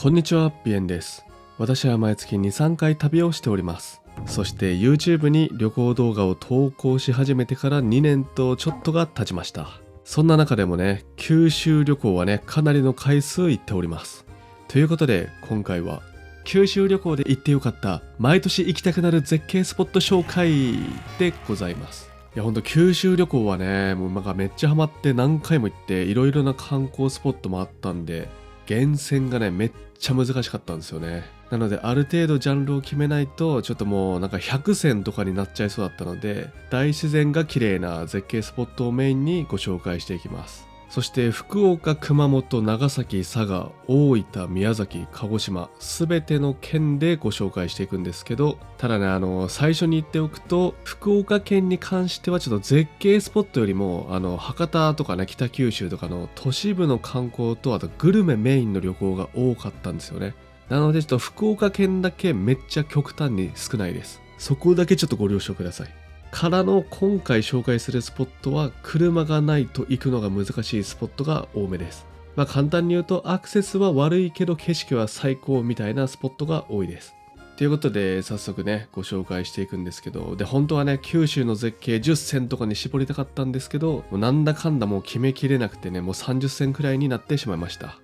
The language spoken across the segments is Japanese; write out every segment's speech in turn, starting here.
こんにちは、ビエンです。私は毎月2、3回旅をしております。そして YouTube に旅行動画を投稿し始めてから2年とちょっとが経ちました。そんな中でもね、九州旅行はね、かなりの回数行っております。ということで、今回は九州旅行で行ってよかった毎年行きたくなる絶景スポット紹介でございます。いやほんと九州旅行はね、もうなんかめっちゃハマって何回も行っていろいろな観光スポットもあったんで、厳選がねめっちゃ難しかったんですよね。なのである程度ジャンルを決めないとちょっともうなんか100選とかになっちゃいそうだったので、大自然が綺麗な絶景スポットをメインにご紹介していきます。そして福岡、熊本、長崎、佐賀、大分、宮崎、鹿児島、すべての県でご紹介していくんですけど、ただね、最初に言っておくと、福岡県に関してはちょっと絶景スポットよりも、博多とかね、北九州とかの都市部の観光と、あとグルメメインの旅行が多かったんですよね。なのでちょっと福岡県だけめっちゃ極端に少ないです。そこだけちょっとご了承ください。からの今回紹介するスポットは車がないと行くのが難しいスポットが多めです。簡単に言うとアクセスは悪いけど景色は最高みたいなスポットが多いです。ということで早速ねご紹介していくんですけど、で本当はね九州の絶景10選とかに絞りたかったんですけど、もうなんだかんだもう決めきれなくてね、もう30選くらいになってしまいました。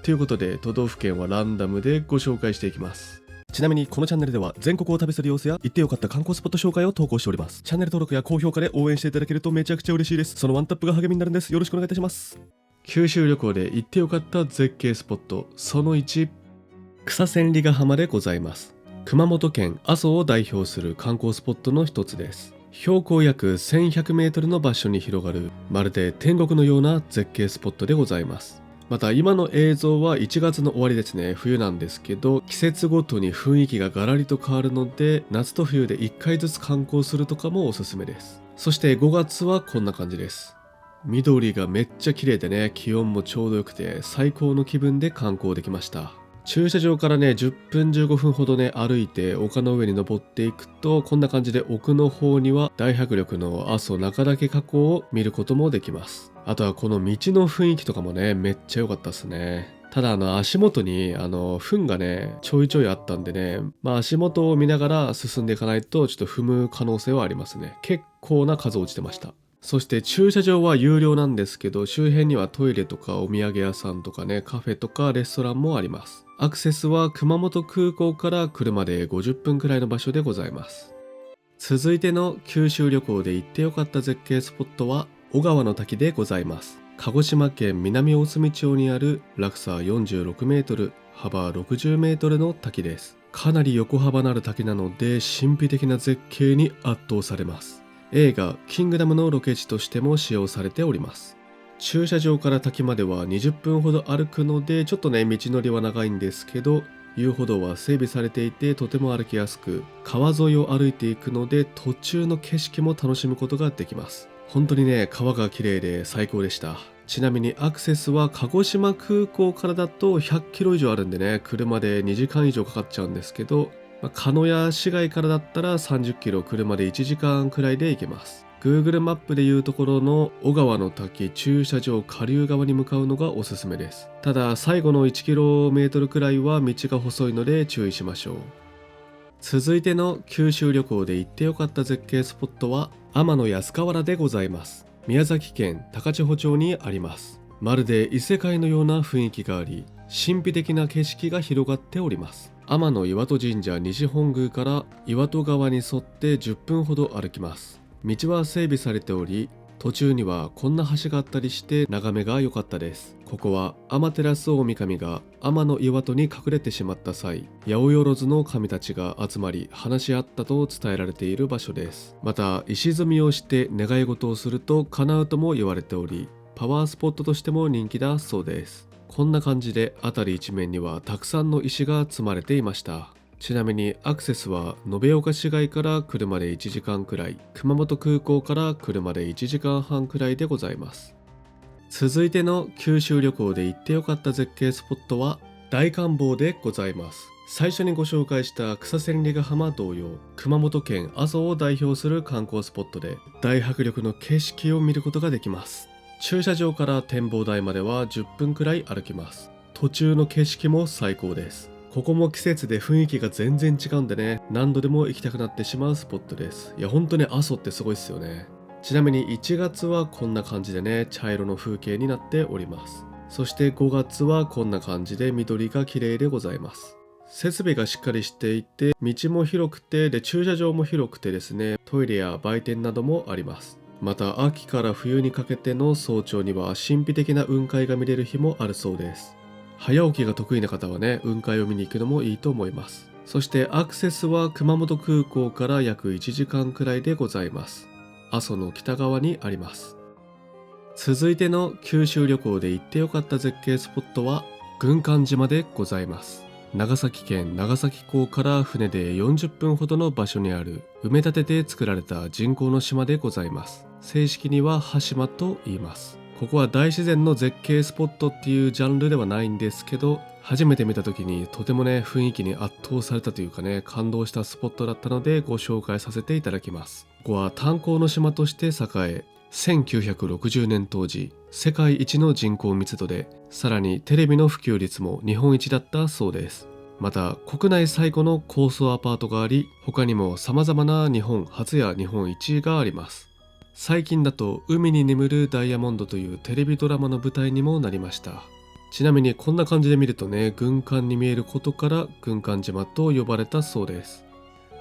ということで都道府県はランダムでご紹介していきます。ちなみにこのチャンネルでは全国を旅する様子や行ってよかった観光スポット紹介を投稿しております。チャンネル登録や高評価で応援していただけるとめちゃくちゃ嬉しいです。そのワンタップが励みになるんです。よろしくお願いいたします。九州旅行で行ってよかった絶景スポットその1、草千里ヶ浜でございます。熊本県阿蘇を代表する観光スポットの一つです。標高約1100メートルの場所に広がるまるで天国のような絶景スポットでございます。また今の映像は1月の終わりですね、冬なんですけど、季節ごとに雰囲気がガラリと変わるので、夏と冬で1回ずつ観光するとかもおすすめです。そして5月はこんな感じです。緑がめっちゃ綺麗でね、気温もちょうどよくて最高の気分で観光できました。駐車場からね10分15分ほどね歩いて丘の上に登っていくと、こんな感じで奥の方には大迫力の阿蘇中岳火口を見ることもできます。あとはこの道の雰囲気とかもねめっちゃ良かったですね。ただ足元に糞がねちょいちょいあったんでね、足元を見ながら進んでいかないとちょっと踏む可能性はありますね。結構な数落ちてました。そして駐車場は有料なんですけど、周辺にはトイレとかお土産屋さんとかね、カフェとかレストランもあります。アクセスは熊本空港から車で50分くらいの場所でございます。続いての九州旅行で行ってよかった絶景スポットは小川の滝でございます。鹿児島県南大隅町にある落差46メートル、幅60メートルの滝です。かなり横幅のある滝なので神秘的な絶景に圧倒されます。映画キングダムのロケ地としても使用されております。駐車場から滝までは20分ほど歩くので、ちょっとね道のりは長いんですけど、遊歩道は整備されていてとても歩きやすく、川沿いを歩いていくので途中の景色も楽しむことができます。本当にね川が綺麗で最高でした。ちなみにアクセスは鹿児島空港からだと100キロ以上あるんでね、車で2時間以上かかっちゃうんですけど、鹿屋市街からだったら30キロ、車で1時間くらいで行けます。Google マップでいうところの小川の滝駐車場下流側に向かうのがおすすめです。ただ最後の 1km くらいは道が細いので注意しましょう。続いての九州旅行で行ってよかった絶景スポットは天安河原でございます。宮崎県高千穂町にあります。まるで異世界のような雰囲気があり、神秘的な景色が広がっております。天岩戸神社西本宮から岩戸川に沿って10分ほど歩きます。道は整備されており、途中にはこんな橋があったりして眺めが良かったです。ここは天照大神が天の岩戸に隠れてしまった際、八百万の神たちが集まり話し合ったと伝えられている場所です。また石積みをして願い事をすると叶うとも言われており、パワースポットとしても人気だそうです。こんな感じで辺り一面にはたくさんの石が積まれていました。ちなみにアクセスは延岡市街から車で1時間くらい、熊本空港から車で1時間半くらいでございます。続いての九州旅行で行ってよかった絶景スポットは大観峰でございます。最初にご紹介した草千里ヶ浜同様、熊本県阿蘇を代表する観光スポットで大迫力の景色を見ることができます。駐車場から展望台までは10分くらい歩きます。途中の景色も最高です。ここも季節で雰囲気が全然違うんでね、何度でも行きたくなってしまうスポットです。いや本当に阿蘇ってすごいですよね。ちなみに1月はこんな感じでね、茶色の風景になっております。そして5月はこんな感じで緑が綺麗でございます。設備がしっかりしていて、道も広くて、で駐車場も広くてですね、トイレや売店などもあります。また秋から冬にかけての早朝には神秘的な雲海が見れる日もあるそうです。早起きが得意な方はね、雲海を見に行くのもいいと思います。そしてアクセスは熊本空港から約1時間くらいでございます。阿蘇の北側にあります。続いての九州旅行で行ってよかった絶景スポットは軍艦島でございます。長崎県長崎港から船で40分ほどの場所にある埋め立てで作られた人工の島でございます。正式には羽島と言います。ここは大自然の絶景スポットっていうジャンルではないんですけど、初めて見た時にとてもね雰囲気に圧倒されたというかね、感動したスポットだったのでご紹介させていただきます。ここは炭鉱の島として栄え、1960年当時世界一の人口密度で、さらにテレビの普及率も日本一だったそうです。また国内最古の高層アパートがあり、他にも様々な日本初や日本一があります。最近だと海に眠るダイヤモンドというテレビドラマの舞台にもなりました。ちなみにこんな感じで見るとね、軍艦に見えることから軍艦島と呼ばれたそうです。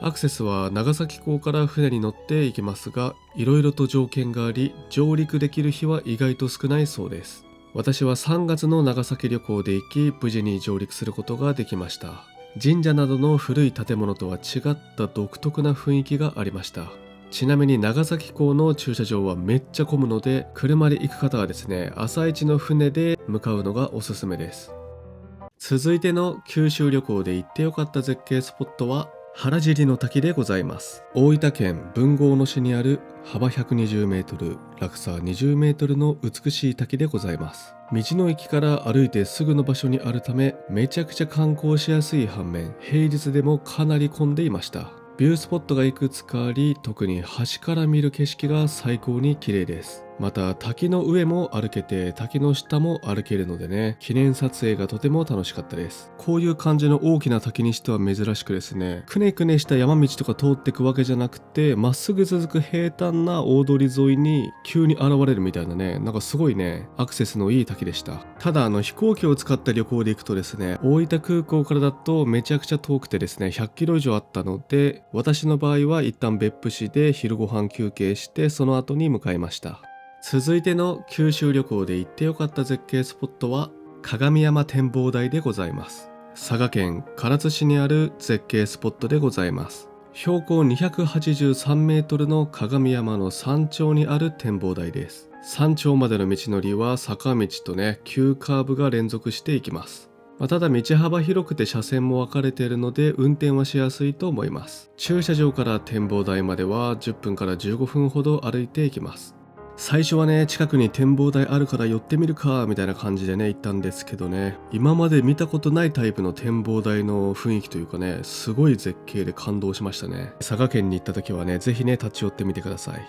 アクセスは長崎港から船に乗って行けますが、いろいろと条件があり、上陸できる日は意外と少ないそうです。私は3月の長崎旅行で行き、無事に上陸することができました。神社などの古い建物とは違った独特な雰囲気がありました。ちなみに長崎港の駐車場はめっちゃ混むので、車で行く方はですね、朝一の船で向かうのがおすすめです。続いての九州旅行で行ってよかった絶景スポットは原尻の滝でございます。大分県豊後大野市にある幅120メートル、落差20メートルの美しい滝でございます。道の駅から歩いてすぐの場所にあるため、めちゃくちゃ観光しやすい反面、平日でもかなり混んでいました。ビュースポットがいくつかあり、特に橋から見る景色が最高に綺麗です。また滝の上も歩けて滝の下も歩けるのでね、記念撮影がとても楽しかったです。こういう感じの大きな滝にしては珍しくですね、くねくねした山道とか通っていくわけじゃなくて、まっすぐ続く平坦な大通り沿いに急に現れるみたいなね、なんかすごいねアクセスのいい滝でした。ただ飛行機を使った旅行で行くとですね、大分空港からだとめちゃくちゃ遠くてですね、100キロ以上あったので、私の場合は一旦別府市で昼ご飯休憩して、その後に向かいました。続いての九州旅行で行ってよかった絶景スポットは鏡山展望台でございます。佐賀県唐津市にある絶景スポットでございます。標高283メートルの鏡山の山頂にある展望台です。山頂までの道のりは坂道とね、急カーブが連続していきます。ただ道幅広くて車線も分かれているので運転はしやすいと思います。駐車場から展望台までは10分から15分ほど歩いていきます。最初はね、近くに展望台あるから寄ってみるかみたいな感じでね行ったんですけどね、今まで見たことないタイプの展望台の雰囲気というかね、すごい絶景で感動しましたね。佐賀県に行った時はね、ぜひね立ち寄ってみてください。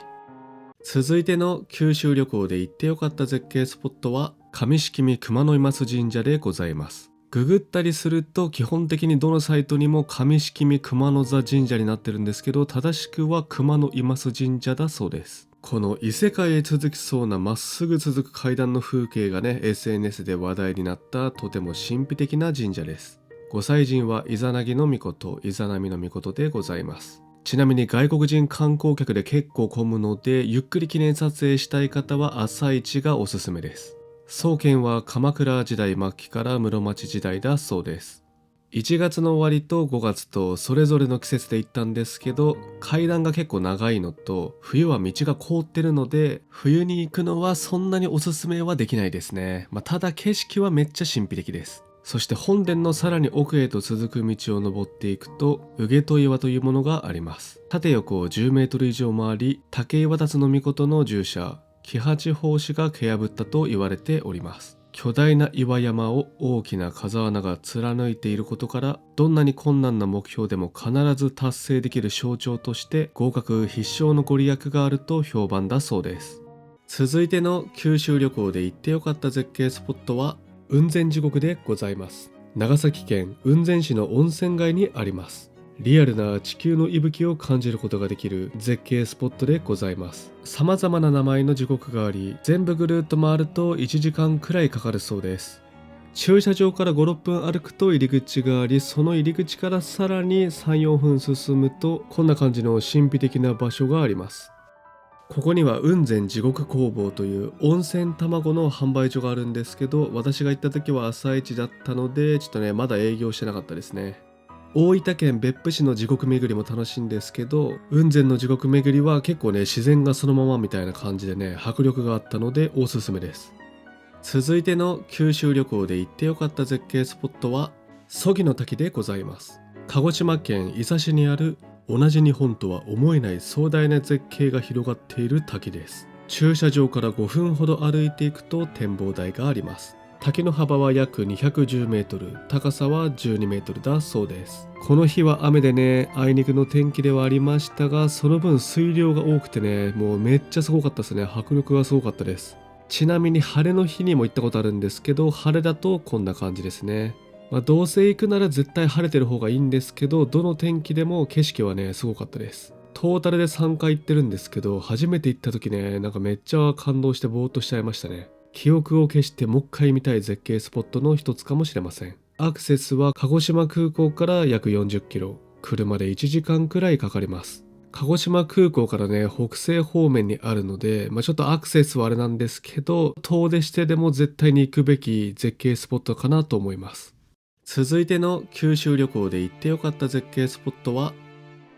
続いての九州旅行で行ってよかった絶景スポットは上色見熊野今須神社でございます。ググったりすると基本的にどのサイトにも上色見熊野座神社になってるんですけど、正しくは熊野今須神社だそうです。この異世界へ続きそうなまっすぐ続く階段の風景がね、 SNS で話題になったとても神秘的な神社です。ご祭神はイザナギの御事、イザナミの御事でございます。ちなみに外国人観光客で結構混むので、ゆっくり記念撮影したい方は朝一がおすすめです。創建は鎌倉時代末期から室町時代だそうです。1月の終わりと5月とそれぞれの季節で行ったんですけど、階段が結構長いのと冬は道が凍ってるので、冬に行くのはそんなにおすすめはできないですね。ただ景色はめっちゃ神秘的です。そして本殿のさらに奥へと続く道を登っていくと、右下と岩というものがあります。縦横10メートル以上もあり、竹岩立の命の従者喜八法師が蹴破ったと言われております。巨大な岩山を大きな風穴が貫いていることから、どんなに困難な目標でも必ず達成できる象徴として合格必勝のご利益があると評判だそうです。続いての九州旅行で行ってよかった絶景スポットは雲仙地獄でございます。長崎県雲仙市の温泉街にあります。リアルな地球の息吹を感じることができる絶景スポットでございます。様々な名前の地獄があり、全部ぐるっと回ると1時間くらいかかるそうです。駐車場から5、6分歩くと入り口があり、その入り口からさらに3、4分進むとこんな感じの神秘的な場所があります。ここには雲仙地獄工房という温泉卵の販売所があるんですけど、私が行った時は朝一だったのでちょっとねまだ営業してなかったですね。大分県別府市の地獄巡りも楽しいんですけど、雲仙の地獄巡りは結構ね自然がそのままみたいな感じでね迫力があったのでおすすめです。続いての九州旅行で行ってよかった絶景スポットは曽木の滝でございます。鹿児島県伊佐市にある同じ日本とは思えない壮大な絶景が広がっている滝です。駐車場から5分ほど歩いていくと展望台があります。滝の幅は約210メートル、高さは12メートルだそうです。この日は雨でね、あいにくの天気ではありましたが、その分水量が多くてね、もうめっちゃすごかったですね。迫力がすごかったです。ちなみに晴れの日にも行ったことあるんですけど、晴れだとこんな感じですね。どうせ行くなら絶対晴れてる方がいいんですけど、どの天気でも景色はね、すごかったです。トータルで3回行ってるんですけど、初めて行った時ね、なんかめっちゃ感動してぼーっとしちゃいましたね。記憶を消してもう一回見たい絶景スポットの一つかもしれません。アクセスは鹿児島空港から約40キロ、車で1時間くらいかかります。鹿児島空港からね、北西方面にあるので、ちょっとアクセスはあれなんですけど、遠出してでも絶対に行くべき絶景スポットかなと思います。続いての九州旅行で行ってよかった絶景スポットは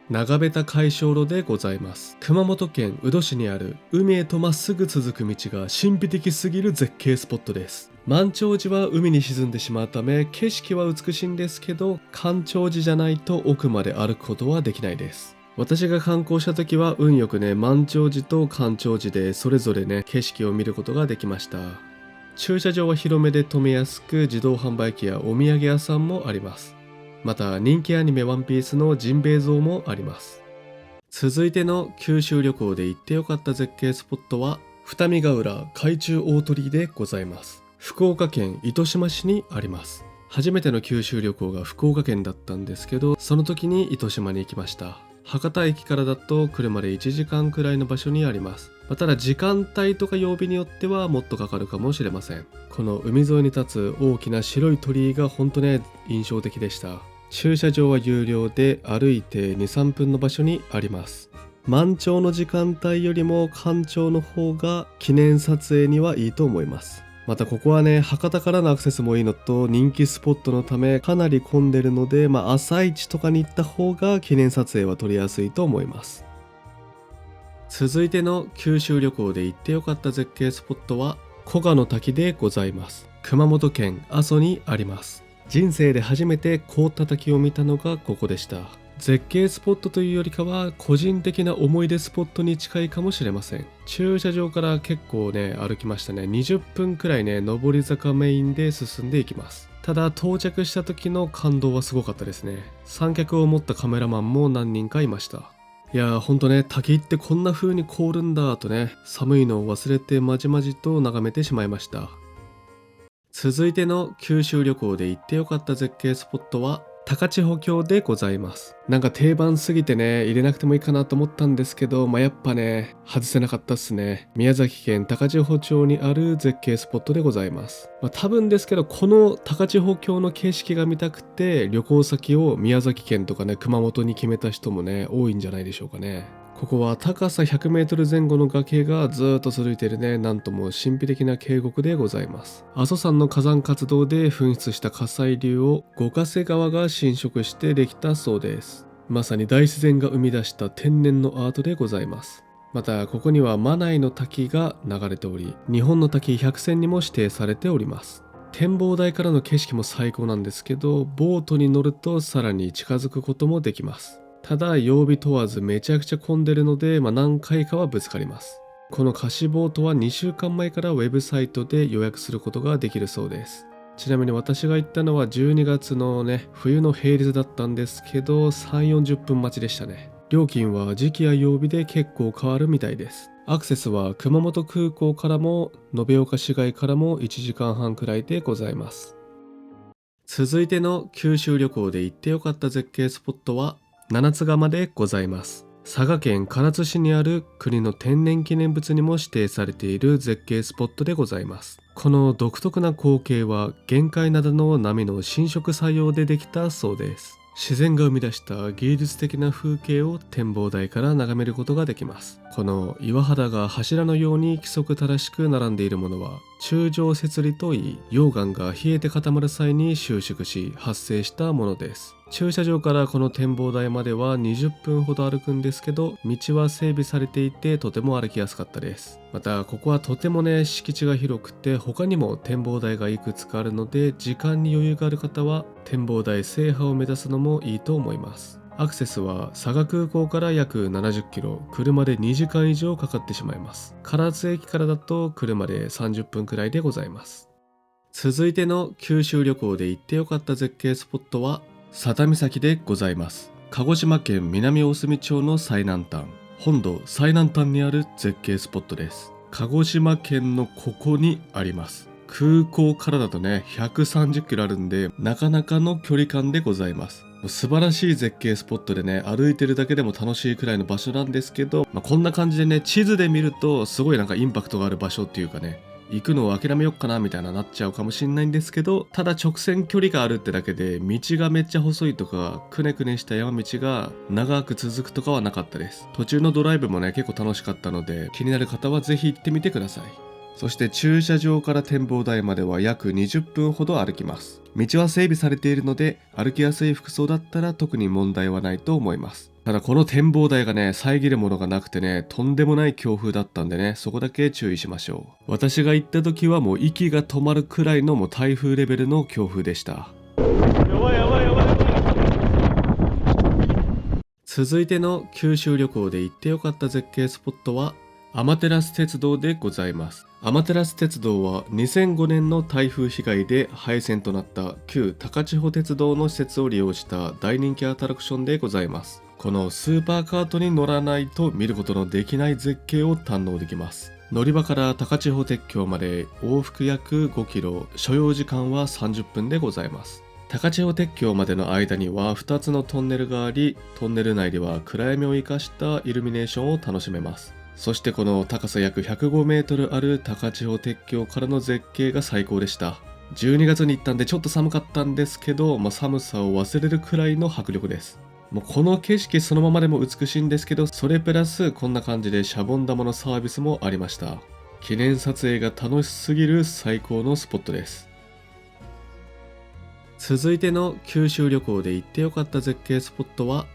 長ベタ海床路でございます。熊本県宇土市にある海へとまっすぐ続く道が神秘的すぎる絶景スポットです。満潮時は海に沈んでしまうため景色は美しいんですけど、干潮時じゃないと奥まで歩くことはできないです。私が観光した時は運よくね、満潮時と干潮時でそれぞれね景色を見ることができました。駐車場は広めで止めやすく、自動販売機やお土産屋さんもあります。また人気アニメワンピースのジンベエ像もあります。続いての九州旅行で行ってよかった絶景スポットは二見ヶ浦海中大鳥居でございます。福岡県糸島市にあります。初めての九州旅行が福岡県だったんですけど、その時に糸島に行きました。博多駅からだと車で1時間くらいの場所にあります。ただ時間帯とか曜日によってはもっとかかるかもしれません。この海沿いに立つ大きな白い鳥居が本当ね印象的でした。駐車場は有料で歩いて2、3分の場所にあります。満潮の時間帯よりも干潮の方が記念撮影にはいいと思います。またここはね、博多からのアクセスもいいのと人気スポットのためかなり混んでるので、朝一とかに行った方が記念撮影は撮りやすいと思います。続いての九州旅行で行ってよかった絶景スポットは古賀の滝でございます。熊本県阿蘇にあります。人生で初めて凍った滝を見たのがここでした。絶景スポットというよりかは個人的な思い出スポットに近いかもしれません。駐車場から結構ね歩きましたね。20分くらいね上り坂メインで進んでいきます。ただ到着した時の感動はすごかったですね。三脚を持ったカメラマンも何人かいました。いやーほんとね、滝ってこんな風に凍るんだとね、寒いのを忘れてまじまじと眺めてしまいました。続いての九州旅行で行ってよかった絶景スポットは高千穂峡でございます。なんか定番すぎてね入れなくてもいいかなと思ったんですけど、やっぱね外せなかったっすね。宮崎県高千穂町にある絶景スポットでございます。多分ですけどこの高千穂峡の景色が見たくて旅行先を宮崎県とかね熊本に決めた人もね多いんじゃないでしょうかね。ここは高さ100メートル前後の崖がずっと続いているね、なんとも神秘的な渓谷でございます。阿蘇山の火山活動で噴出した火砕流を五ヶ瀬川が浸食してできたそうです。まさに大自然が生み出した天然のアートでございます。またここにはマナイの滝が流れており、日本の滝100選にも指定されております。展望台からの景色も最高なんですけど、ボートに乗るとさらに近づくこともできます。ただ曜日問わずめちゃくちゃ混んでるので、何回かはぶつかります。この貸しボートは2週間前からウェブサイトで予約することができるそうです。ちなみに私が行ったのは12月のね冬の平日だったんですけど、3、40分待ちでしたね。料金は時期や曜日で結構変わるみたいです。アクセスは熊本空港からも延岡市街からも1時間半くらいでございます。続いての九州旅行で行ってよかった絶景スポットは七ツ釜でございます。佐賀県唐津市にある国の天然記念物にも指定されている絶景スポットでございます。この独特な光景は玄界灘の波の浸食作用でできたそうです。自然が生み出した芸術的な風景を展望台から眺めることができます。この岩肌が柱のように規則正しく並んでいるものは柱状節理といい、溶岩が冷えて固まる際に収縮し発生したものです。駐車場からこの展望台までは20分ほど歩くんですけど、道は整備されていてとても歩きやすかったです。またここはとてもね、敷地が広くて他にも展望台がいくつかあるので、時間に余裕がある方は展望台制覇を目指すのもいいと思います。アクセスは佐賀空港から約70キロ、車で2時間以上かかってしまいます。唐津駅からだと車で30分くらいでございます。続いての九州旅行で行ってよかった絶景スポットは佐多岬でございます。鹿児島県南大隅町の最南端、本土最南端にある絶景スポットです。鹿児島県のここにあります。空港からだとね130キロあるんで、なかなかの距離感でございます。素晴らしい絶景スポットでね、歩いてるだけでも楽しいくらいの場所なんですけど、こんな感じでね、地図で見るとすごいなんかインパクトがある場所っていうかね、行くのを諦めよっかなみたいななっちゃうかもしんないんですけど、ただ直線距離があるってだけで道がめっちゃ細いとかくねくねした山道が長く続くとかはなかったです。途中のドライブもね結構楽しかったので、気になる方はぜひ行ってみてください。そして駐車場から展望台までは約20分ほど歩きます。道は整備されているので歩きやすい服装だったら特に問題はないと思います。ただこの展望台がね、遮るものがなくてね、とんでもない強風だったんでね、そこだけ注意しましょう。私が行った時はもう息が止まるくらいのもう台風レベルの強風でした。やばいやばいやばい。続いての九州旅行で行ってよかった絶景スポットは天照鉄道でございます。天照鉄道は2005年の台風被害で廃線となった旧高千穂鉄道の施設を利用した大人気アトラクションでございます。このスーパーカートに乗らないと見ることのできない絶景を堪能できます。乗り場から高千穂鉄橋まで往復約5キロ、所要時間は30分でございます。高千穂鉄橋までの間には2つのトンネルがあり、トンネル内では暗闇を生かしたイルミネーションを楽しめます。そしてこの高さ約105メートルある高千穂鉄橋からの絶景が最高でした。12月に行ったんでちょっと寒かったんですけど、寒さを忘れるくらいの迫力です。もうこの景色そのままでも美しいんですけど、それプラスこんな感じでシャボン玉のサービスもありました。記念撮影が楽しすぎる最高のスポットです。続いての九州旅行で行ってよかった絶景スポットは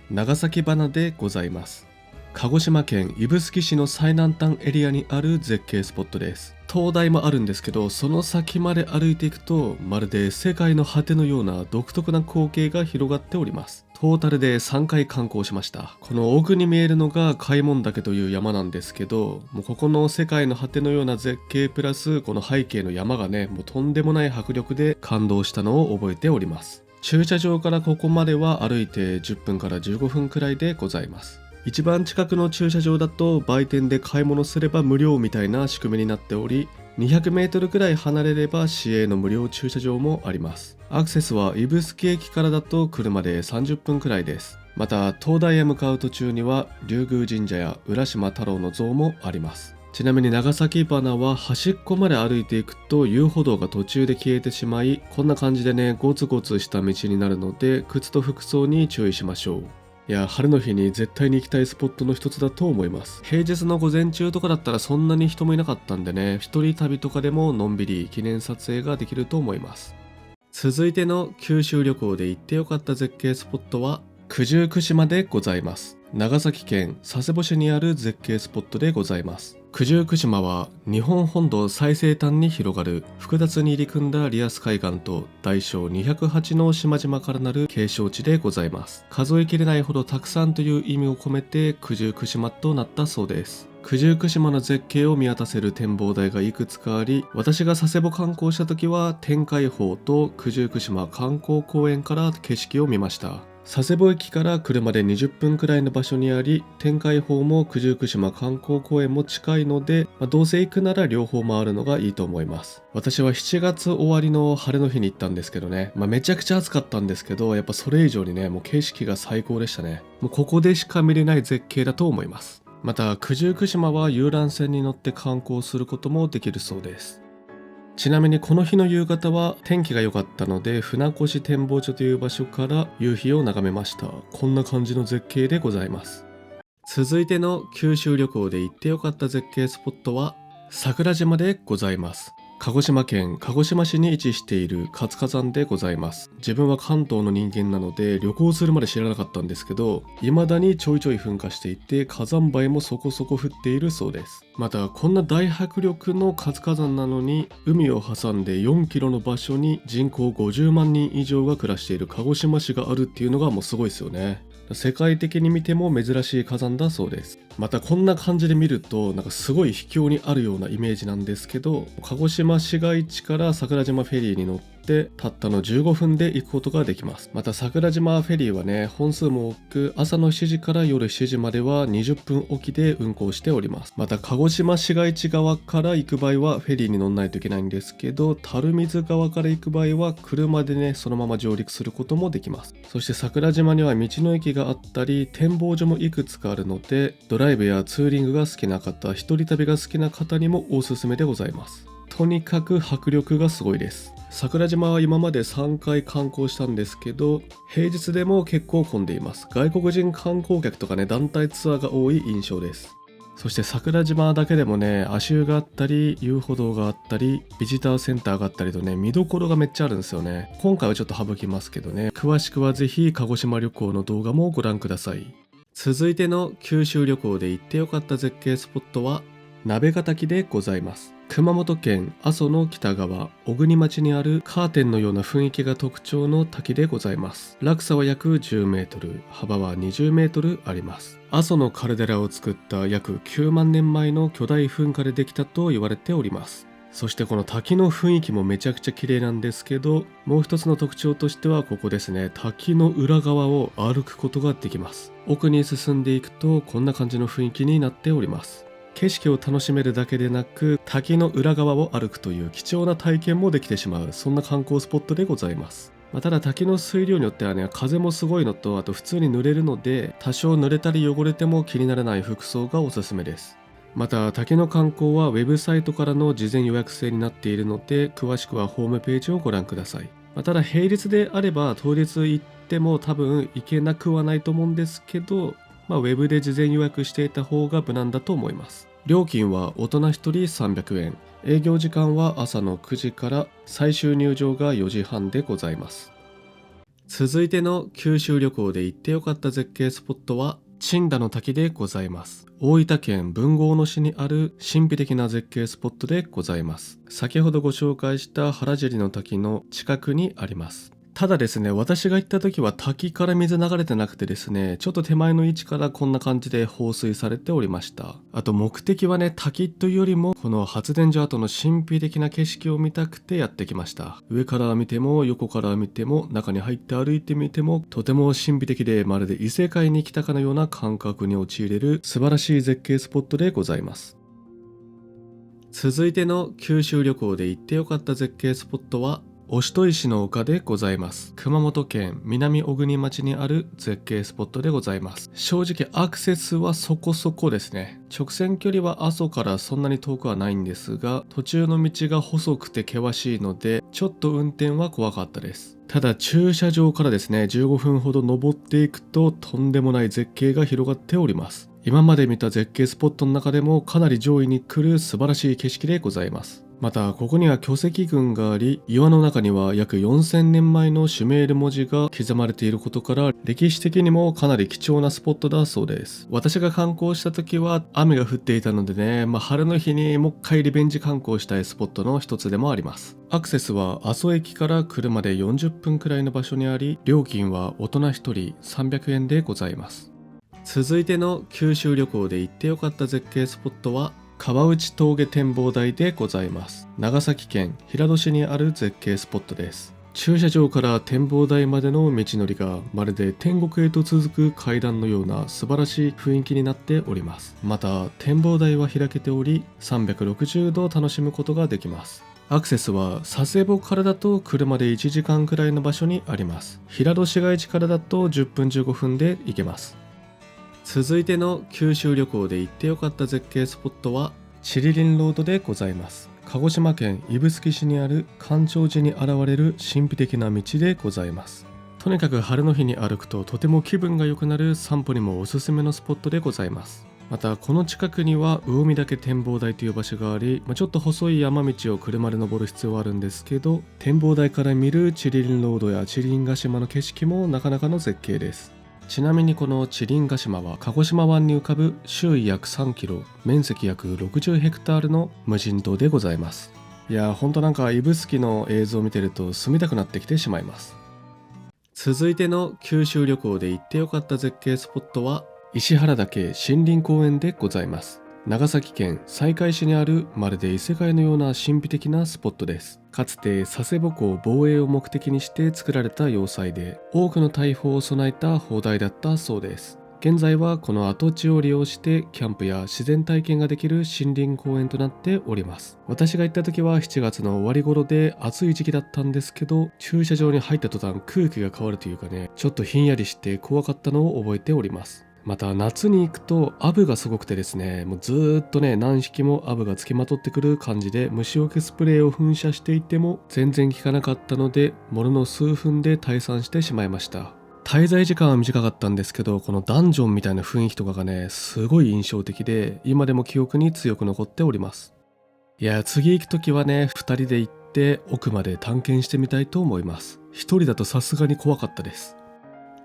長崎鼻でございます。鹿児島県指宿市の最南端エリアにある絶景スポットです。灯台もあるんですけど、その先まで歩いていくとまるで世界の果てのような独特な光景が広がっております。トータルで3回観光しました。この奥に見えるのが開門岳という山なんですけど、もうここの世界の果てのような絶景プラスこの背景の山がね、もうとんでもない迫力で感動したのを覚えております。駐車場からここまでは歩いて10分から15分くらいでございます。一番近くの駐車場だと売店で買い物すれば無料みたいな仕組みになっており、200メートルくらい離れれば市営の無料駐車場もあります。アクセスは指宿駅からだと車で30分くらいです。また東大へ向かう途中には龍宮神社や浦島太郎の像もあります。ちなみに長崎鼻は端っこまで歩いていくと遊歩道が途中で消えてしまい、こんな感じでねゴツゴツした道になるので靴と服装に注意しましょう。いや、晴れの日に絶対に行きたいスポットの一つだと思います。平日の午前中とかだったらそんなに人もいなかったんでね、一人旅とかでものんびり記念撮影ができると思います。続いての九州旅行で行ってよかった絶景スポットは九十九島でございます。長崎県佐世保市にある絶景スポットでございます。九十九島は日本本土最西端に広がる複雑に入り組んだリアス海岸と大小208の島々からなる景勝地でございます。数えきれないほどたくさんという意味を込めて九十九島となったそうです。九十九島の絶景を見渡せる展望台がいくつかあり、私が佐世保観光した時は天海峰と九十九島観光公園から景色を見ました。佐世保駅から車で20分くらいの場所にあり、天海峰も九十九島観光公園も近いので、どうせ行くなら両方回るのがいいと思います。私は7月終わりの晴れの日に行ったんですけどね、めちゃくちゃ暑かったんですけど、やっぱそれ以上にね、もう景色が最高でしたね。もうここでしか見れない絶景だと思います。また九十九島は遊覧船に乗って観光することもできるそうです。ちなみにこの日の夕方は天気が良かったので、船越展望所という場所から夕日を眺めました。こんな感じの絶景でございます。続いての九州旅行で行って良かった絶景スポットは桜島でございます。鹿児島県鹿児島市に位置している活火山でございます。自分は関東の人間なので旅行するまで知らなかったんですけど、未だにちょいちょい噴火していて火山灰もそこそこ降っているそうです。またこんな大迫力の活火山なのに、海を挟んで4キロの場所に人口50万人以上が暮らしている鹿児島市があるっていうのがもうすごいですよね。世界的に見ても珍しい火山だそうです。またこんな感じで見るとなんかすごい秘境にあるようなイメージなんですけど、鹿児島市街地から桜島フェリーに乗ってたったの15分で行くことができます。また桜島フェリーはね、本数も多く朝の7時から夜7時までは20分おきで運行しております。また鹿児島市街地側から行く場合はフェリーに乗んないといけないんですけど、垂水側から行く場合は車でねそのまま上陸することもできます。そして桜島には道の駅があったり展望所もいくつかあるので、ドライブやツーリングが好きな方、一人旅が好きな方にもおすすめでございます。とにかく迫力がすごいです。桜島は今まで3回観光したんですけど、平日でも結構混んでいます。外国人観光客とかね、団体ツアーが多い印象です。そして桜島だけでもね、足湯があったり遊歩道があったりビジターセンターがあったりとね、見どころがめっちゃあるんですよね。今回はちょっと省きますけどね、詳しくはぜひ鹿児島旅行の動画もご覧ください。続いての九州旅行で行ってよかった絶景スポットは鍋ヶ滝でございます。熊本県阿蘇の北側小国町にあるカーテンのような雰囲気が特徴の滝でございます。落差は約10メートル、幅は20メートルあります。阿蘇のカルデラを作った約9万年前の巨大噴火でできたと言われております。そしてこの滝の雰囲気もめちゃくちゃ綺麗なんですけど、もう一つの特徴としてはここですね、滝の裏側を歩くことができます。奥に進んでいくとこんな感じの雰囲気になっております。景色を楽しめるだけでなく、滝の裏側を歩くという貴重な体験もできてしまう、そんな観光スポットでございます。ただ滝の水量によってはね、風もすごいのと、あと普通に濡れるので、多少濡れたり汚れても気にならない服装がおすすめです。また滝の観光はウェブサイトからの事前予約制になっているので、詳しくはホームページをご覧ください。ただ平日であれば当日行っても多分行けなくはないと思うんですけど、ウェブで事前予約していた方が無難だと思います。料金は大人1人300円、営業時間は朝の9時から最終入場が4時半でございます。続いての九州旅行で行ってよかった絶景スポットは陳田の滝でございます。大分県豊後大野市にある神秘的な絶景スポットでございます。先ほどご紹介した原尻の滝の近くにあります。ただですね、私が行った時は滝から水流れてなくてですね、ちょっと手前の位置からこんな感じで放水されておりました。あと目的はね、滝というよりもこの発電所跡の神秘的な景色を見たくてやってきました。上から見ても横から見ても中に入って歩いてみてもとても神秘的で、まるで異世界に来たかのような感覚に陥れる素晴らしい絶景スポットでございます。続いての九州旅行で行ってよかった絶景スポットはおしと石の丘でございます。熊本県南小国町にある絶景スポットでございます。正直アクセスはそこそこですね。直線距離は阿蘇からそんなに遠くはないんですが、途中の道が細くて険しいのでちょっと運転は怖かったです。ただ駐車場からですね、15分ほど登っていくととんでもない絶景が広がっております。今まで見た絶景スポットの中でもかなり上位に来る素晴らしい景色でございます。またここには巨石群があり、岩の中には約4000年前のシュメール文字が刻まれていることから歴史的にもかなり貴重なスポットだそうです。私が観光した時は雨が降っていたのでね、晴れの日にもう一回リベンジ観光したいスポットの一つでもあります。アクセスは阿蘇駅から車で40分くらいの場所にあり、料金は大人1人300円でございます。続いての九州旅行で行ってよかった絶景スポットは川内峠展望台でございます。長崎県平戸市にある絶景スポットです。駐車場から展望台までの道のりがまるで天国へと続く階段のような素晴らしい雰囲気になっております。また展望台は開けており360度楽しむことができます。アクセスは佐世保からだと車で1時間くらいの場所にあります。平戸市街地からだと10分15分で行けます。続いての九州旅行で行ってよかった絶景スポットはチリリンロードでございます。鹿児島県指宿市にある干潮時に現れる神秘的な道でございます。とにかく晴れの日に歩くととても気分が良くなる散歩にもおすすめのスポットでございます。またこの近くには魚見岳展望台という場所があり、ちょっと細い山道を車で登る必要はあるんですけど、展望台から見るチリリンロードやチリンヶ島の景色もなかなかの絶景です。ちなみにこのチリンヶ島は鹿児島湾に浮かぶ周囲約3キロ、面積約60ヘクタールの無人島でございます。いやほんとなんか指宿の映像を見てると住みたくなってきてしまいます。続いての九州旅行で行ってよかった絶景スポットは石原岳森林公園でございます。長崎県西海市にあるまるで異世界のような神秘的なスポットです。かつて佐世保港防衛を目的にして作られた要塞で多くの大砲を備えた砲台だったそうです。現在はこの跡地を利用してキャンプや自然体験ができる森林公園となっております。私が行った時は7月の終わり頃で暑い時期だったんですけど、駐車場に入った途端空気が変わるというかね、ちょっとひんやりして怖かったのを覚えております。また夏に行くとアブがすごくてですね、もうずーっとね何匹もアブがつきまとってくる感じで、虫除けスプレーを噴射していても全然効かなかったので、ものの数分で退散してしまいました。滞在時間は短かったんですけど、このダンジョンみたいな雰囲気とかがねすごい印象的で、今でも記憶に強く残っております。いや次行く時はね2人で行って奥まで探検してみたいと思います。1人だとさすがに怖かったです。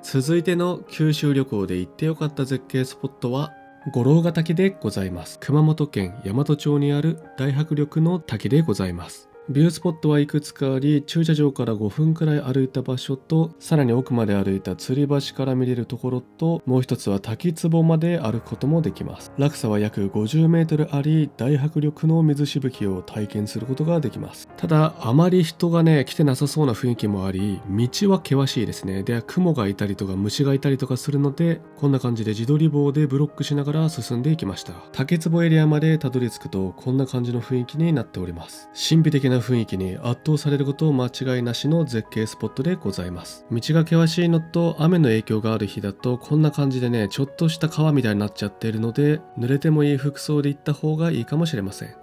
続いての九州旅行で行ってよかった絶景スポットは五郎ヶ滝でございます。熊本県大和町にある大迫力の滝でございます。ビュースポットはいくつかあり、駐車場から5分くらい歩いた場所と、さらに奥まで歩いた吊り橋から見れるところと、もう一つは滝壺まで歩くこともできます。落差は約50メートルあり、大迫力の水しぶきを体験することができます。ただあまり人がね来てなさそうな雰囲気もあり、道は険しいですね。で雲がいたりとか虫がいたりとかするので、こんな感じで自撮り棒でブロックしながら進んでいきました。滝壺エリアまでたどり着くとこんな感じの雰囲気になっております。神秘的な雰囲気に圧倒されること間違いなしの絶景スポットでございます。道が険しいのと雨の影響がある日だとこんな感じでねちょっとした川みたいになっちゃっているので、濡れてもいい服装で行った方がいいかもしれません。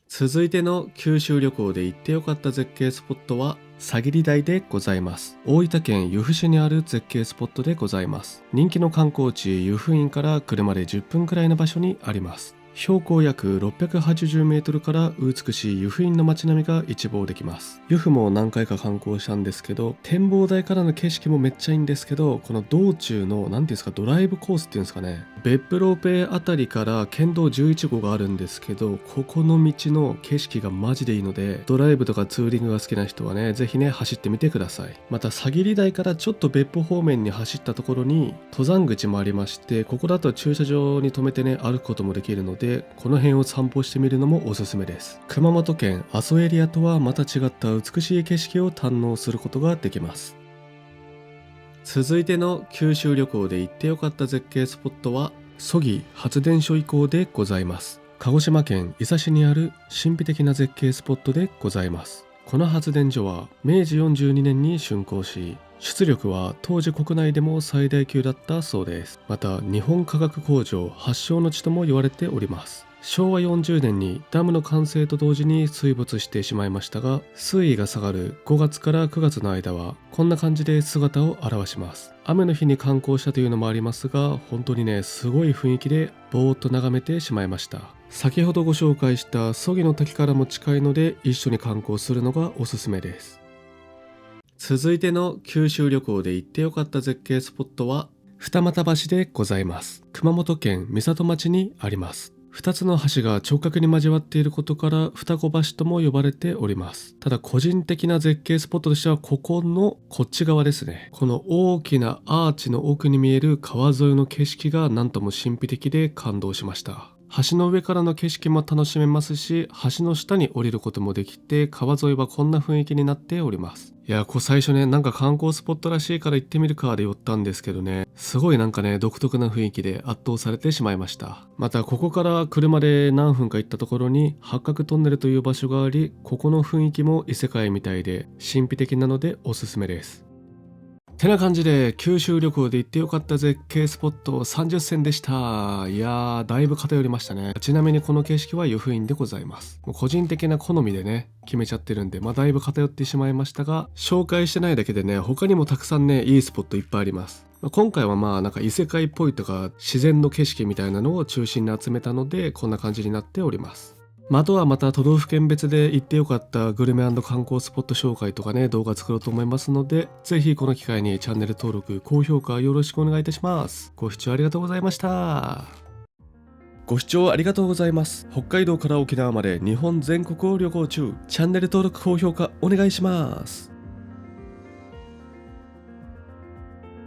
続いての九州旅行で行ってよかった絶景スポットはさぎり台でございます。大分県由布市にある絶景スポットでございます。人気の観光地由布院から車で10分くらいの場所にあります。標高約680メートルから美しい由布院の街並みが一望できます。由布も何回か観光したんですけど、展望台からの景色もめっちゃいいんですけど、この道中の何ていうんですか、ドライブコースっていうんですかね、別府ローペあたりから県道11号があるんですけど、ここの道の景色がマジでいいので、ドライブとかツーリングが好きな人はねぜひね走ってみてください。またさぎり台からちょっと別府方面に走ったところに登山口もありまして、ここだと駐車場に止めてね歩くこともできるので、この辺を散歩してみるのもおすすめです。熊本県阿蘇エリアとはまた違った美しい景色を堪能することができます。続いての九州旅行で行ってよかった絶景スポットは曽木発電所遺構でございます。鹿児島県伊佐市にある神秘的な絶景スポットでございます。この発電所は明治42年に竣工し、出力は当時国内でも最大級だったそうです。また日本化学工場発祥の地とも言われております。昭和40年にダムの完成と同時に水没してしまいましたが、水位が下がる5月から9月の間はこんな感じで姿を現します。雨の日に観光したというのもありますが、本当にねすごい雰囲気でぼーっと眺めてしまいました。先ほどご紹介した曽木の滝からも近いので一緒に観光するのがおすすめです。続いての九州旅行で行ってよかった絶景スポットは二俣橋でございます。熊本県美里町にあります。2つの橋が直角に交わっていることから二子橋とも呼ばれております。ただ個人的な絶景スポットとしてはここのこっち側ですね。この大きなアーチの奥に見える川沿いの景色がなんとも神秘的で感動しました。橋の上からの景色も楽しめますし、橋の下に降りることもできて、川沿いはこんな雰囲気になっております。いや、最初ね、なんか観光スポットらしいから行ってみるかで寄ったんですけどね、すごいなんかね、独特な雰囲気で圧倒されてしまいました。またここから車で何分か行ったところに八角トンネルという場所があり、ここの雰囲気も異世界みたいで神秘的なのでおすすめです。てな感じで九州旅行で行ってよかった絶景スポット30選でした。いやー、だいぶ偏りましたね。ちなみにこの景色は湯布院でございます。もう個人的な好みでね決めちゃってるんで、だいぶ偏ってしまいましたが、紹介してないだけでね、他にもたくさんねいいスポットいっぱいあります。今回はなんか異世界っぽいとか自然の景色みたいなのを中心に集めたので、こんな感じになっております。あとはまた都道府県別で行ってよかったグルメ&観光スポット紹介とかね、動画作ろうと思いますので、ぜひこの機会にチャンネル登録、高評価よろしくお願いいたします。ご視聴ありがとうございました。ご視聴ありがとうございます。北海道から沖縄まで日本全国を旅行中。チャンネル登録、高評価お願いします。